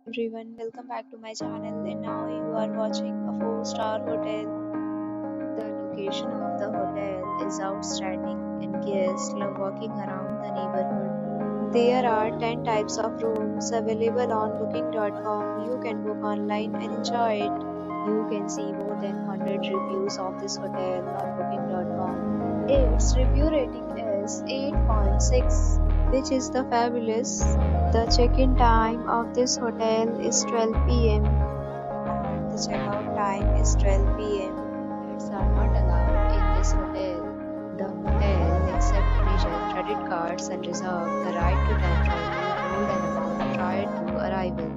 Everyone, welcome back to my channel, and now you are watching a 4-star hotel. The location of the hotel is outstanding and guests love walking around the neighborhood. There are 10 types of rooms available on booking.com. You can book online and enjoy it. You can see more than 100 reviews of this hotel on booking.com. Its review rating is 8.6, which is the fabulous. The check-in time of this hotel is 12 p.m. and the checkout time is 12 p.m. Pets are not allowed in this hotel. The hotel accepts major credit cards and reserves the right to temporarily hold an amount prior to arrival.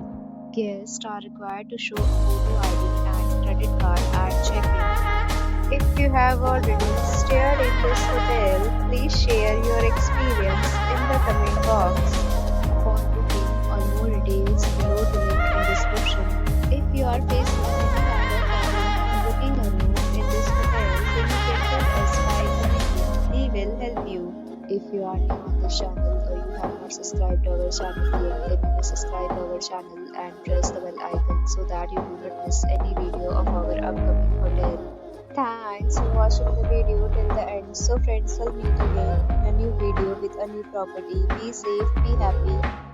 Guests are required to show a photo ID and credit card at check-in. If you have already stayed in this hotel, please share your experience in the comment box. For booking or more details, below the link in description. If you are facing any kind of problem in booking a room in this hotel, then you can tell us by commenting. We will help you. If you are new on this channel or you have not subscribed to our channel yet, then you may subscribe our channel and press the bell icon so that you do not miss any video of our upcoming hotel. Thanks for watching the video till the end. So friends, will meet again in a new video with a new property. Be safe, be happy.